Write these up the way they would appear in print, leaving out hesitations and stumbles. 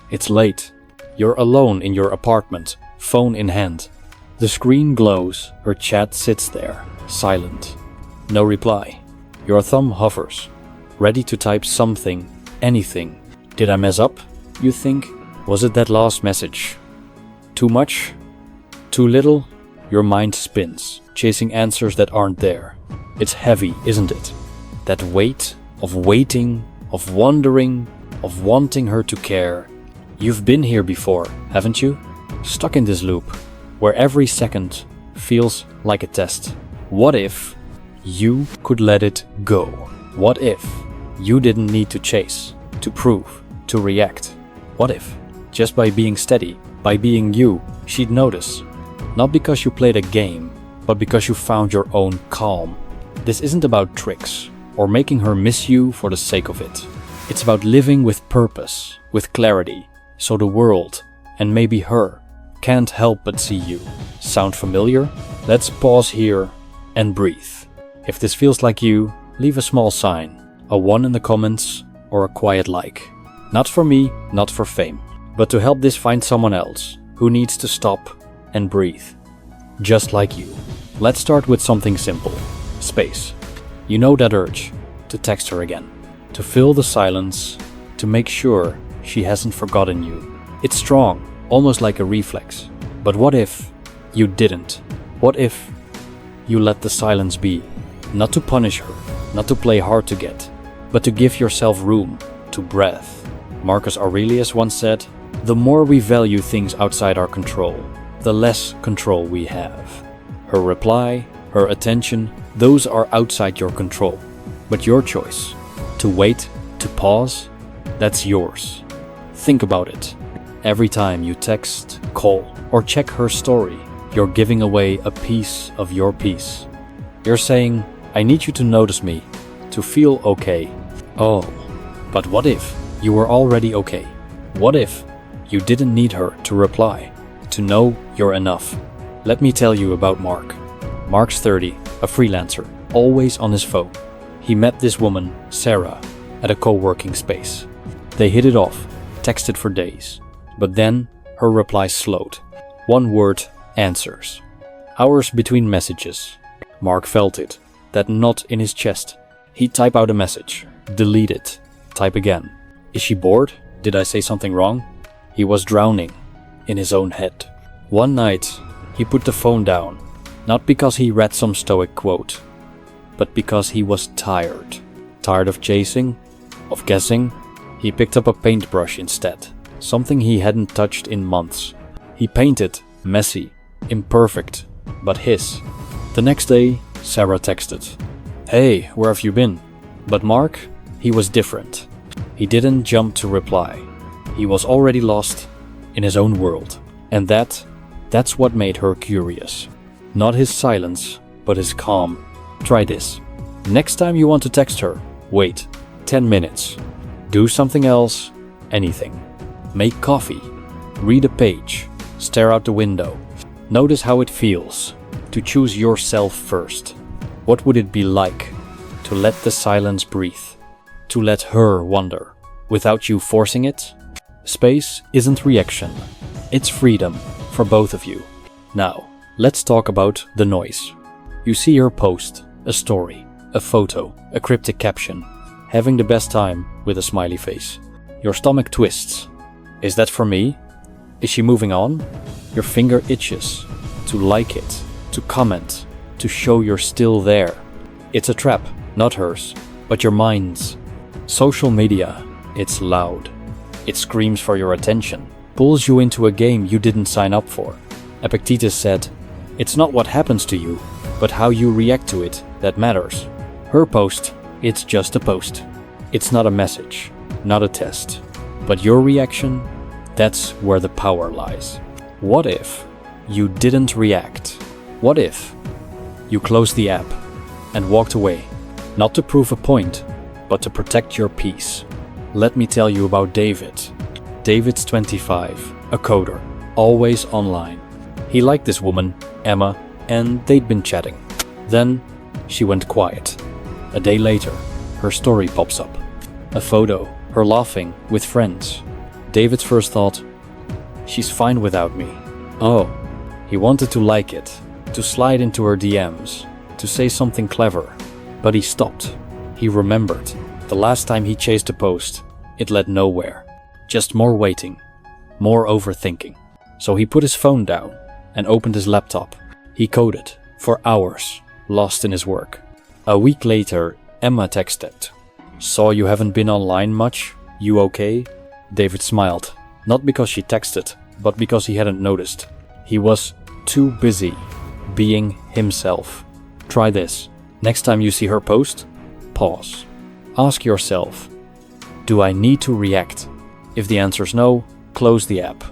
It's late. You're alone in your apartment, phone in hand. The screen glows, her chat sits there, silent. No reply. Your thumb hovers, ready to type something, anything. Did I mess up, you think? Was it that last message? Too much? Too little? Your mind spins, chasing answers that aren't there. It's heavy, isn't it? That weight of waiting, of wondering, of wanting her to care. You've been here before, haven't you? Stuck in this loop, where every second feels like a test. What if you could let it go? What if you didn't need to chase, to prove, to react? What if, just by being steady, by being you, she'd notice? Not because you played a game, but because you found your own calm. This isn't about tricks, or making her miss you for the sake of it. It's about living with purpose, with clarity, so the world, and maybe her, can't help but see you. Sound familiar? Let's pause here and breathe. If this feels like you, leave a small sign, a 1 in the comments, or a quiet like. Not for me, not for fame, but to help this find someone else who needs to stop and breathe. Just like you. Let's start with something simple. Space. You know that urge to text her again, to fill the silence, to make sure she hasn't forgotten you. It's strong, almost like a reflex. But what if you didn't? What if you let the silence be? Not to punish her, not to play hard to get, but to give yourself room to breath. Marcus Aurelius once said, "The more we value things outside our control, the less control we have." Her reply, her attention, those are outside your control. But your choice, to wait, to pause, that's yours. Think about it. Every time you text, call, or check her story, you're giving away a piece of your peace. You're saying, I need you to notice me, to feel okay. Oh, but what if you were already okay? What if you didn't need her to reply, to know you're enough? Let me tell you about Mark. Mark's 30, a freelancer, always on his phone. He met this woman, Sarah, at a co-working space. They hit it off, texted for days. But then her replies slowed. One word, answers. Hours between messages. Mark felt it, that knot in his chest. He'd type out a message, delete it, type again. Is she bored? Did I say something wrong? He was drowning in his own head. One night, he put the phone down, not because he read some Stoic quote, but because he was tired. Tired of chasing, of guessing. He picked up a paintbrush instead, something he hadn't touched in months. He painted, messy, imperfect, but his. The next day, Sarah texted, "Hey, where have you been?" But Mark, he was different. He didn't jump to reply. He was already lost in his own world. And that's what made her curious. Not his silence, but his calm. Try this. Next time you want to text her, wait 10 minutes. Do something else, anything. Make coffee. Read a page. Stare out the window. Notice how it feels to choose yourself first. What would it be like to let the silence breathe? To let her wonder, without you forcing it? Space isn't reaction. It's freedom for both of you. Now, let's talk about the noise. You see her post, a story, a photo, a cryptic caption, having the best time with a smiley face. Your stomach twists. Is that for me? Is she moving on? Your finger itches to like it, to comment, to show you're still there. It's a trap, not hers, but your mind's. Social media, it's loud. It screams for your attention, pulls you into a game you didn't sign up for. Epictetus said, "It's not what happens to you, but how you react to it that matters." Her post, it's just a post. It's not a message, not a test. But your reaction, that's where the power lies. What if you didn't react? What if you closed the app and walked away, not to prove a point, but to protect your peace? Let me tell you about David. David's 25, a coder, always online. He liked this woman, Emma, and they'd been chatting. Then she went quiet. A day later, her story pops up. A photo, her laughing with friends. David's first thought, she's fine without me. Oh, he wanted to like it, to slide into her DMs, to say something clever. But he stopped. He remembered. The last time he chased a post, it led nowhere. Just more waiting, more overthinking. So he put his phone down and opened his laptop. He coded for hours, lost in his work. A week later, Emma texted, "Saw you haven't been online much. You okay?" David smiled, not because she texted, but because he hadn't noticed. He was too busy being himself. Try this. Next time you see her post, pause. Ask yourself, do I need to react? If the answer is no, close the app.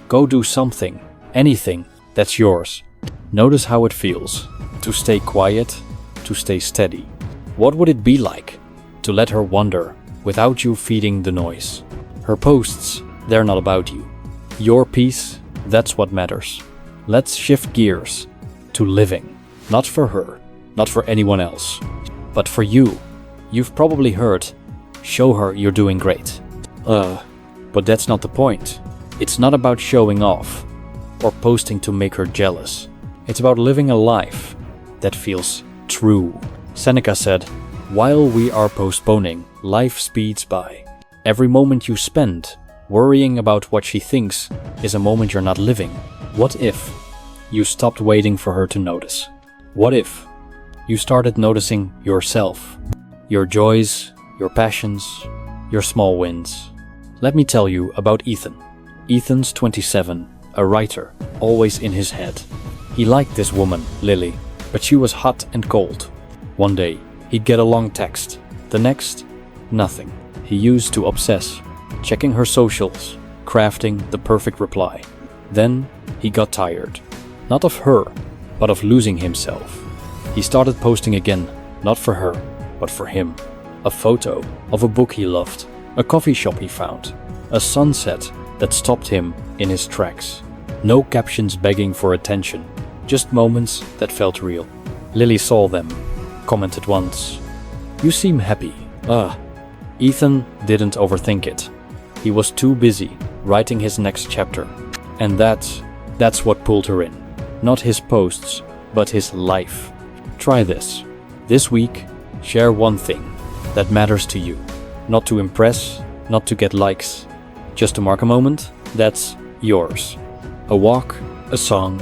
Go do something, anything that's yours. Notice how it feels to stay quiet, to stay steady. What would it be like to let her wander without you feeding the noise? Her posts, they're not about you. Your peace, that's what matters. Let's shift gears to living, not for her, not for anyone else, but for you. You've probably heard, show her you're doing great. But that's not the point. It's not about showing off or posting to make her jealous. It's about living a life that feels true. Seneca said, "While we are postponing, life speeds by." Every moment you spend worrying about what she thinks is a moment you're not living. What if you stopped waiting for her to notice? What if you started noticing yourself, your joys, your passions, your small wins? Let me tell you about Ethan. Ethan's 27, a writer, always in his head. He liked this woman, Lily, but she was hot and cold. One day, he'd get a long text. The next, nothing. He used to obsess, checking her socials, crafting the perfect reply. Then, he got tired. Not of her, but of losing himself. He started posting again, not for her, but for him. A photo of a book he loved, a coffee shop he found, a sunset that stopped him in his tracks. No captions begging for attention, just moments that felt real. Lily saw them, commented once, "You seem happy." Ethan didn't overthink it. He was too busy writing his next chapter. And that's what pulled her in. Not his posts, but his life. Try this. This week, share one thing that matters to you. Not to impress, not to get likes. Just to mark a moment that's yours. A walk, a song,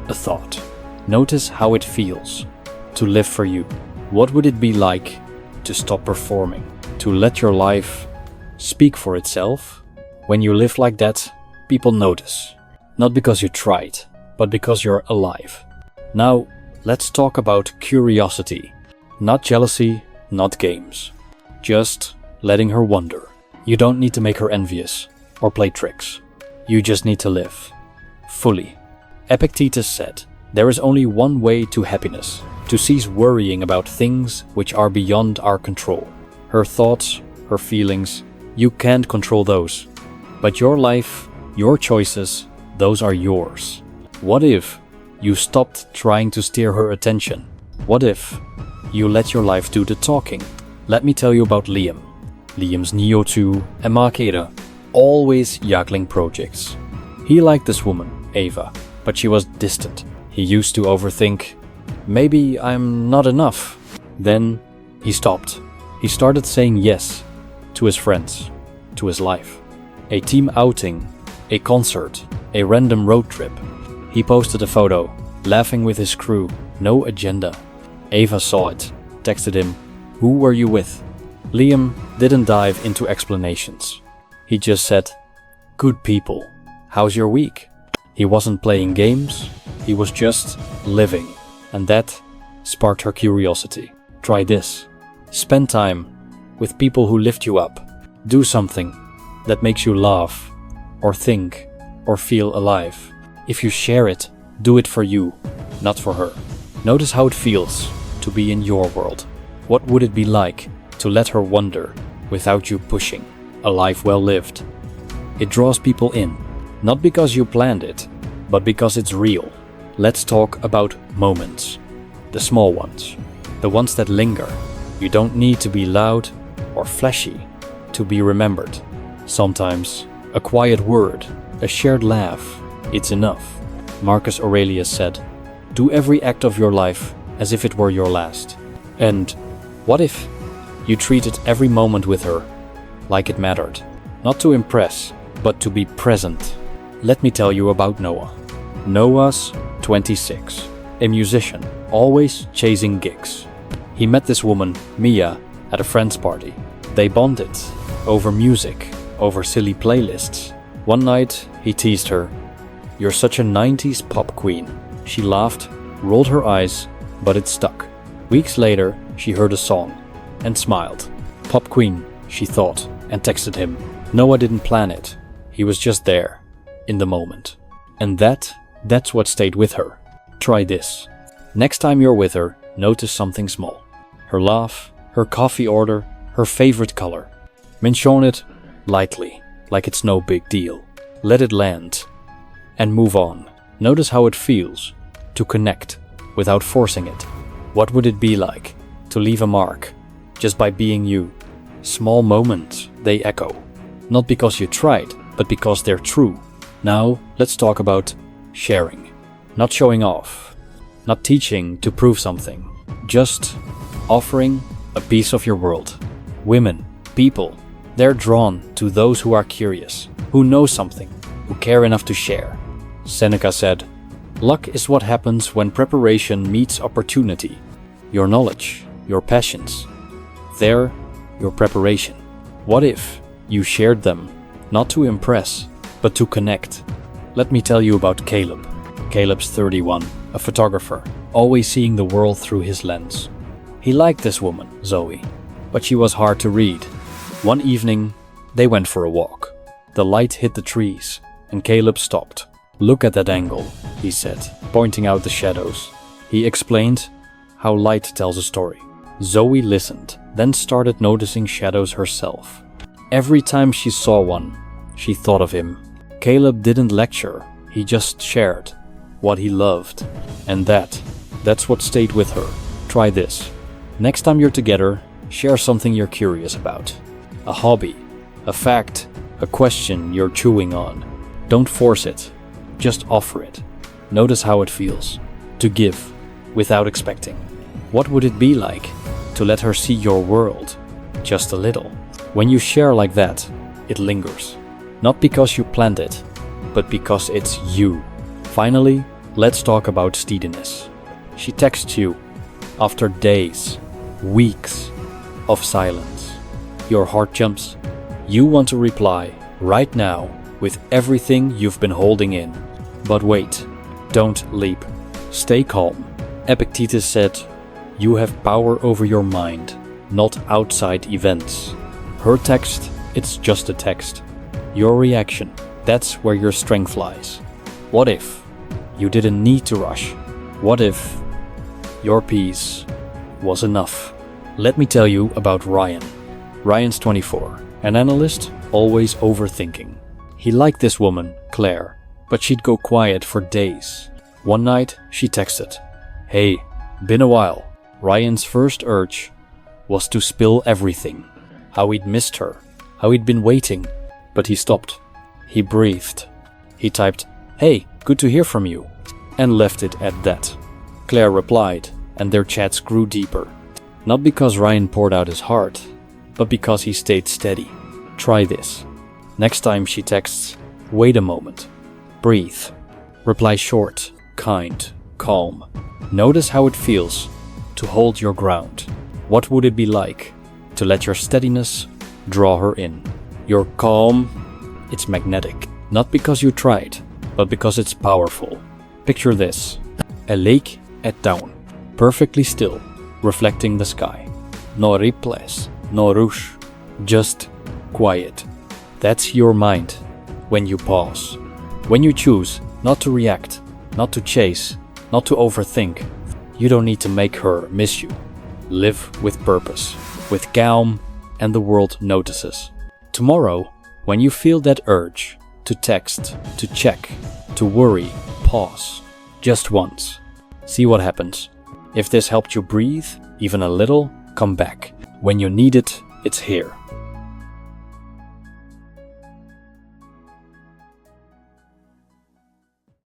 a thought. Notice how it feels to live for you. What would it be like to stop performing? To let your life speak for itself? When you live like that, people notice. Not because you tried, but because you're alive. Now, let's talk about curiosity. Not jealousy, not games. Just letting her wonder. You don't need to make her envious or play tricks. You just need to live. Fully. Epictetus said, "There is only one way to happiness, to cease worrying about things which are beyond our control." Her thoughts, her feelings, you can't control those. But your life, your choices, those are yours. What if you stopped trying to steer her attention? What if you let your life do the talking? Let me tell you about Liam. Liam's Neo 2 and Marcus, always juggling projects. He liked this woman, Ava, but she was distant. He used to overthink, maybe I'm not enough. Then he stopped. He started saying yes to his friends, to his life. A team outing, a concert, a random road trip. He posted a photo, laughing with his crew, no agenda. Ava saw it, texted him, "Who were you with?" Liam didn't dive into explanations. He just said, "Good people, how's your week?" He wasn't playing games, he was just living. And that sparked her curiosity. Try this. Spend time with people who lift you up. Do something that makes you laugh, or think, or feel alive. If you share it, do it for you, not for her. Notice how it feels to be in your world. What would it be like to let her wonder without you pushing? A life well lived. It draws people in, not because you planned it, but because it's real. Let's talk about moments. The small ones. The ones that linger. You don't need to be loud or flashy to be remembered. Sometimes A quiet word, a shared laugh, it's enough. Marcus Aurelius said, "Do every act of your life as if it were your last." And what if you treated every moment with her like it mattered? Not to impress, but to be present. Let me tell you about Noah. Noah's 26, a musician, always chasing gigs. He met this woman, Mia, at a friend's party. They bonded over music, over silly playlists. One night, he teased her, "You're such a 90s pop queen." She laughed, rolled her eyes, but it stuck. Weeks later, she heard a song and smiled. Pop queen, she thought, and texted him. Noah didn't plan it. He was just there, in the moment. And that's what stayed with her. Try this. Next time you're with her, notice something small. Her laugh, her coffee order, her favorite color. Mention it lightly, like it's no big deal. Let it land and move on. Notice how it feels to connect without forcing it. What would it be like to leave a mark just by being you? Small moments, they echo. Not because you tried, but because they're true. Now, let's talk about sharing. Not showing off. Not teaching to prove something. Just offering a piece of your world. Women, people, they're drawn to those who are curious, who know something, who care enough to share. Seneca said, "Luck is what happens when preparation meets opportunity. Your knowledge, your passions, they're your preparation." What if you shared them, not to impress, but to connect? Let me tell you about Caleb. Caleb's 31, a photographer, always seeing the world through his lens. He liked this woman, Zoe, but she was hard to read. One evening, they went for a walk. The light hit the trees, and Caleb stopped. "Look at that angle," he said, pointing out the shadows. He explained how light tells a story. Zoe listened, then started noticing shadows herself. Every time she saw one, she thought of him. Caleb didn't lecture, he just shared what he loved. And that's what stayed with her. Try this. Next time you're together, share something you're curious about. A hobby, a fact, a question you're chewing on. Don't force it, just offer it. Notice how it feels to give without expecting. What would it be like to let her see your world just a little? When you share like that, it lingers. Not because you planned it, but because it's you. Finally, let's talk about steadiness. She texts you after days, weeks of silence. Your heart jumps. You want to reply right now with everything you've been holding in. But wait, don't leap. Stay calm. Epictetus said, "You have power over your mind, not outside events." Her text, it's just a text. Your reaction, that's where your strength lies. What if you didn't need to rush? What if your peace was enough? Let me tell you about Ryan. Ryan's 24, an analyst, always overthinking. He liked this woman, Claire, but she'd go quiet for days. One night, she texted, "Hey, been a while." Ryan's first urge was to spill everything. How he'd missed her, how he'd been waiting. But he stopped. He breathed. He typed, "Hey, good to hear from you," and left it at that. Claire replied, and their chats grew deeper. Not because Ryan poured out his heart, but because he stayed steady. Try this. Next time she texts, wait a moment. Breathe. Reply short, kind, calm. Notice how it feels to hold your ground. What would it be like to let your steadiness draw her in? Your calm, it's magnetic. Not because you tried, but because it's powerful. Picture this. A lake at dawn, perfectly still, reflecting the sky. No ripples, no rush, just quiet. That's your mind when you pause. When you choose not to react, not to chase, not to overthink. You don't need to make her miss you. Live with purpose, with calm, and the world notices. Tomorrow, when you feel that urge to text, to check, to worry, pause. Just once. See what happens. If this helped you breathe, even a little, come back. When you need it, it's here.